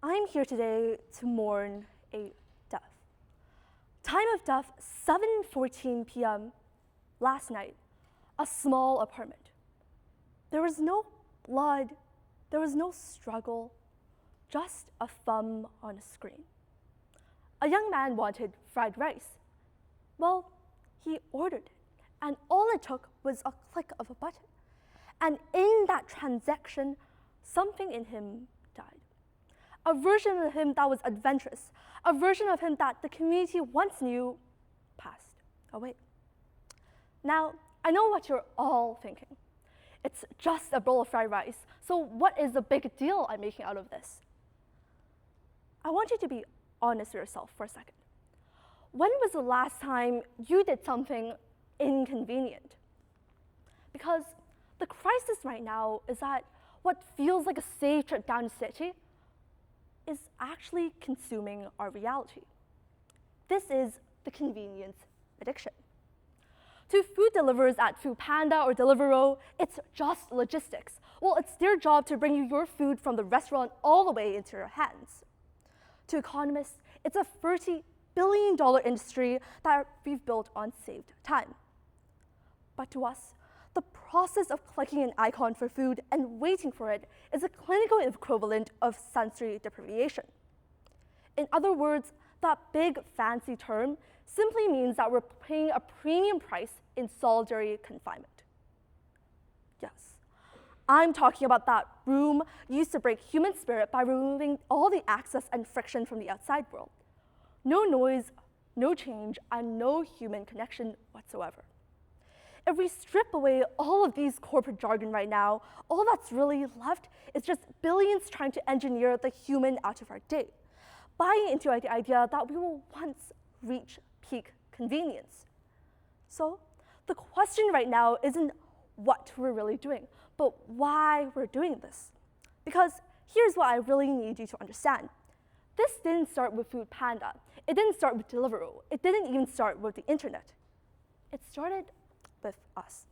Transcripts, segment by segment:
I'm here today to mourn a death. Time of death, 7:14 p.m. last night, a small apartment. There was no blood, there was no struggle, just a thumb on a screen. A young man wanted fried rice. Well, he ordered it, and all it took was a click of a button. And in that transaction, something in him died. A version of him that was adventurous, a version of him that the community once knew, passed away. Now, I know what you're all thinking. It's just a bowl of fried rice, so what is the big deal I'm making out of this? I want you to be honest with yourself for a second. When was the last time you did something inconvenient? Because the crisis right now is that what feels like a safe trip down the city is actually consuming our reality. This is the convenience addiction. To food deliverers at foodpanda or Deliveroo, it's just logistics. Well, it's their job to bring you your food from the restaurant all the way into your hands. To economists, it's a $30 billion industry that we've built on saved time. But to us, the process of clicking an icon for food and waiting for it is a clinical equivalent of sensory deprivation. In other words, that big fancy term simply means that we're paying a premium price in solitary confinement. Yes, I'm talking about that room used to break human spirit by removing all the access and friction from the outside world. No noise, no change, and no human connection whatsoever. If we strip away all of these corporate jargon right now, all that's really left is just billions trying to engineer the human out of our day, buying into the idea that we will once reach peak convenience. So the question right now isn't what we're really doing, but why we're doing this. Because here's what I really need you to understand. This didn't start with foodpanda. It didn't start with Deliveroo. It didn't even start with the internet. It started with us.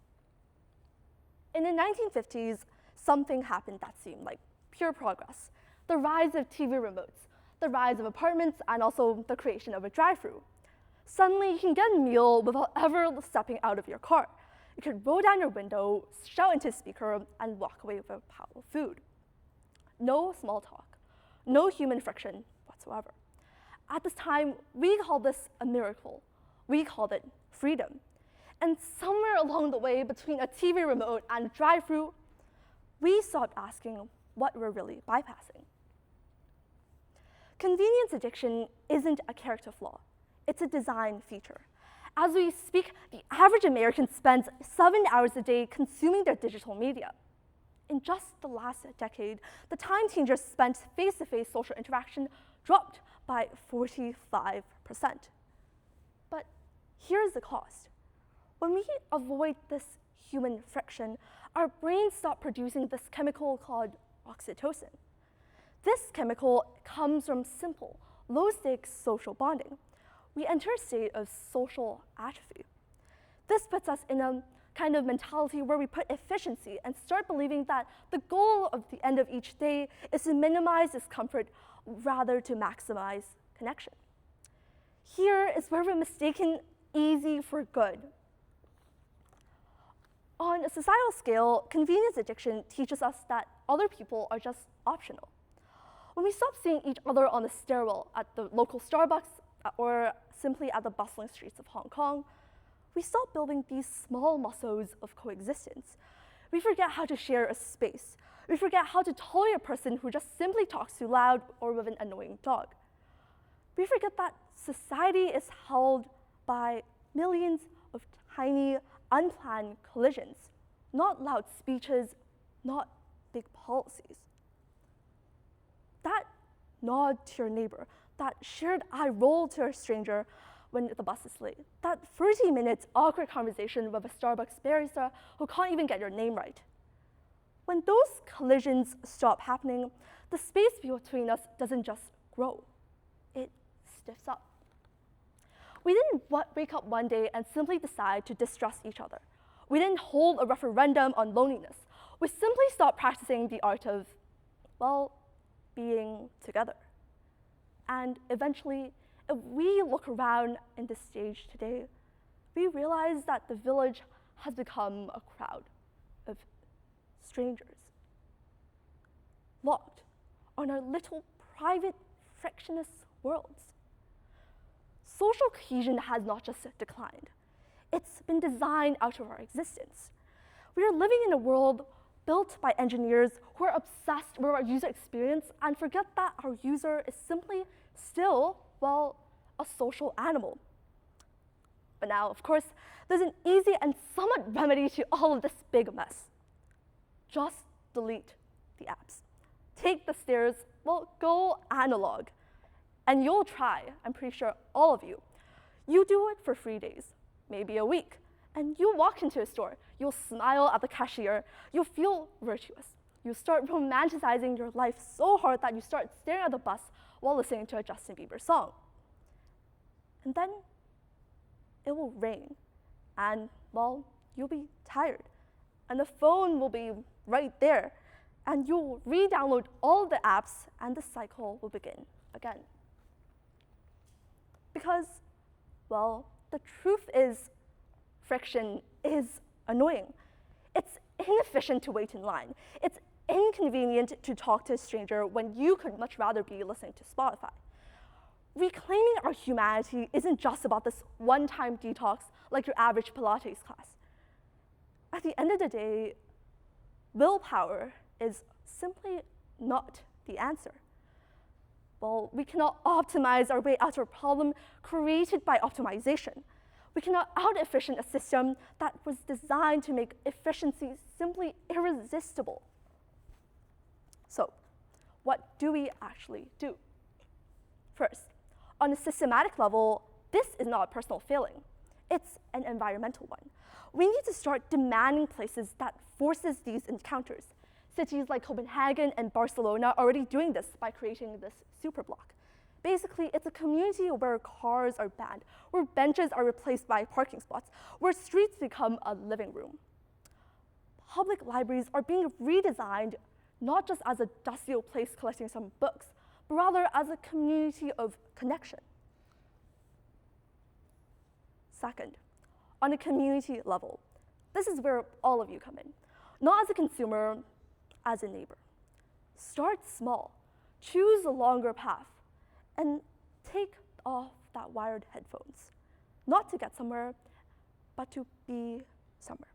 In the 1950s, something happened that seemed like pure progress. The rise of TV remotes, the rise of apartments, and also the creation of a drive-thru. Suddenly, you can get a meal without ever stepping out of your car. You can roll down your window, shout into a speaker, and walk away with a pile of food. No small talk, no human friction whatsoever. At this time, we called this a miracle. We called it freedom. And somewhere along the way between a TV remote and a drive-thru, we stopped asking what we're really bypassing. Convenience addiction isn't a character flaw. It's a design feature. As we speak, the average American spends 7 hours a day consuming their digital media. In just the last decade, the time teenagers spent face-to-face social interaction dropped by 45%. But here's the cost. When we avoid this human friction, our brains stop producing this chemical called oxytocin. This chemical comes from simple, low-stakes social bonding. We enter a state of social atrophy. This puts us in a kind of mentality where we put efficiency and start believing that the goal of the end of each day is to minimize discomfort rather to maximize connection. Here is where we're mistaken easy for good. On a societal scale, convenience addiction teaches us that other people are just optional. When we stop seeing each other on the stairwell at the local Starbucks or simply at the bustling streets of Hong Kong, we stop building these small muscles of coexistence. We forget how to share a space. We forget how to tolerate a person who just simply talks too loud or with an annoying dog. We forget that society is held by millions of tiny, unplanned collisions, not loud speeches, not big policies. That nod to your neighbor, that shared eye roll to a stranger when the bus is late, that 30 minutes awkward conversation with a Starbucks barista who can't even get your name right. When those collisions stop happening, the space between us doesn't just grow, it stiffs up. We didn't wake up one day and simply decide to distrust each other. We didn't hold a referendum on loneliness. We simply stopped practicing the art of, well, being together. And eventually, if we look around in this stage today, we realize that the village has become a crowd of strangers, locked on our little private, frictionless worlds. Social cohesion has not just declined, it's been designed out of our existence. We are living in a world built by engineers who are obsessed with our user experience and forget that our user is simply still, well, a social animal. But now, of course, there's an easy and somewhat remedy to all of this big mess. Just delete the apps. Take the stairs, well, go analog. And you'll try, I'm pretty sure all of you. You do it for 3 days, maybe a week, and you walk into a store. You'll smile at the cashier. You'll feel virtuous. You start romanticizing your life so hard that you start staring at the bus while listening to a Justin Bieber song. And then it will rain, and, well, you'll be tired. And the phone will be right there, and you'll re-download all the apps, and the cycle will begin again. Because, well, the truth is, friction is annoying. It's inefficient to wait in line. It's inconvenient to talk to a stranger when you could much rather be listening to Spotify. Reclaiming our humanity isn't just about this one-time detox like your average Pilates class. At the end of the day, willpower is simply not the answer. Well, we cannot optimize our way out of a problem created by optimization. We cannot out-efficient a system that was designed to make efficiency simply irresistible. So, what do we actually do? First, on a systematic level, this is not a personal failing. It's an environmental one. We need to start demanding places that forces these encounters. Cities like Copenhagen and Barcelona are already doing this by creating this superblock. Basically, it's a community where cars are banned, where benches are replaced by parking spots, where streets become a living room. Public libraries are being redesigned not just as a dusty old place collecting some books, but rather as a community of connection. Second, on a community level, this is where all of you come in. Not as a consumer, as a neighbor. Start small, choose a longer path, and take off that wired headphones. Not to get somewhere, but to be somewhere.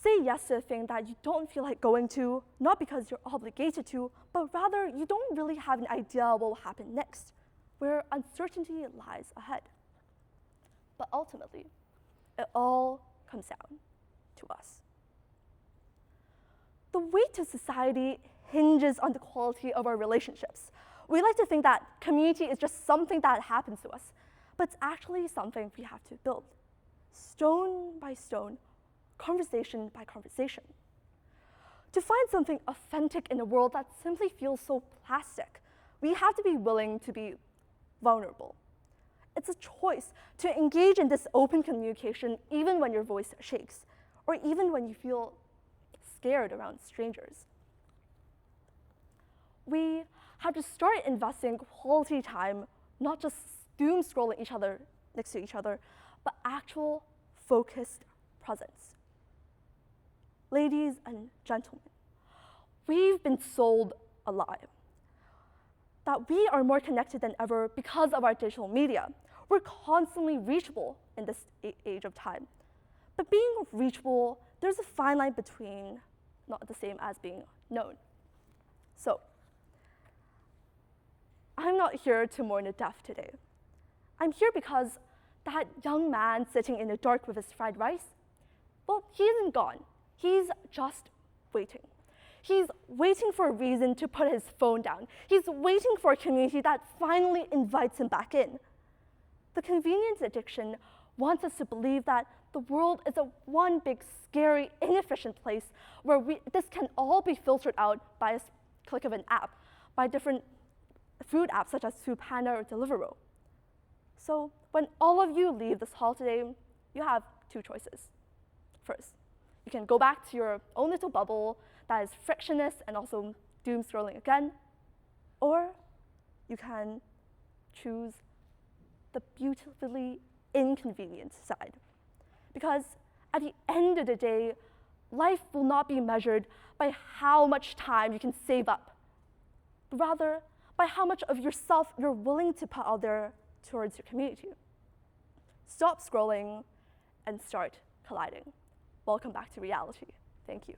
Say yes to a thing that you don't feel like going to, not because you're obligated to, but rather you don't really have an idea what will happen next, where uncertainty lies ahead. But ultimately, it all comes down to us. The weight of society hinges on the quality of our relationships. We like to think that community is just something that happens to us, but it's actually something we have to build, stone by stone, conversation by conversation. To find something authentic in a world that simply feels so plastic, we have to be willing to be vulnerable. It's a choice to engage in this open communication even when your voice shakes, or even when you feel scared around strangers. We have to start investing quality time, not just doom scrolling next to each other, but actual focused presence. Ladies and gentlemen, we've been sold a lie that we are more connected than ever because of our digital media. We're constantly reachable in this age of time. But being reachable, there's a fine line between not the same as being known. So, I'm not here to mourn a death today. I'm here because that young man sitting in the dark with his fried rice, well, he isn't gone. He's just waiting. He's waiting for a reason to put his phone down. He's waiting for a community that finally invites him back in. The convenience addiction wants us to believe that the world is a one big, scary, inefficient place where this can all be filtered out by a click of an app, by different food apps such as foodpanda or Deliveroo. So when all of you leave this hall today, you have two choices. First, you can go back to your own little bubble that is frictionless and also doom scrolling again, Or you can choose the beautifully inconvenient side. Because at the end of the day, life will not be measured by how much time you can save up, but rather by how much of yourself you're willing to put out there towards your community. Stop scrolling and start colliding. Welcome back to reality. Thank you.